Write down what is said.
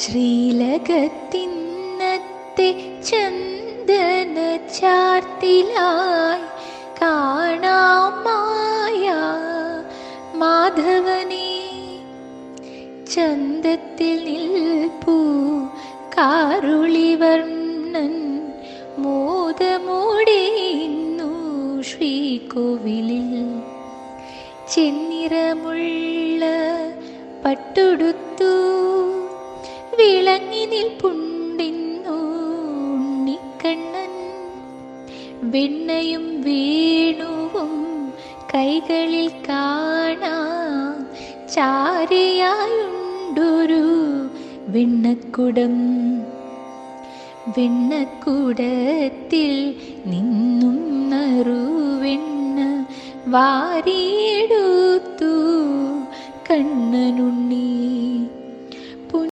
ശ്രീലകത്തിന്നത്തെ ചന്ദന ചാർത്തിലായി കാണാം മായ മാധവനെ. ചന്തത്തിൽ നിൽപ്പൂ കാരുളിവർണ്ണൻ മോദമോടെയുന്നു ശ്രീകോവിലിൽ. ചെന്നിറമുള്ള പട്ടുടുത്തു വിളങ്ങി നിൽപ്പുണ്ടിന്നു ഉണ്ണിക്കണ്ണൻ. വെണ്ണയും വേണുവും കൈകളിൽ കാണാം ചാരയായുണ്ടൊരു വെണ്ണക്കുടം. വെണ്ണക്കുടത്തിൽ നിന്നും നറുവെണ്ണ വാരിയെടുത്തു കണ്ണനുണ്ണി.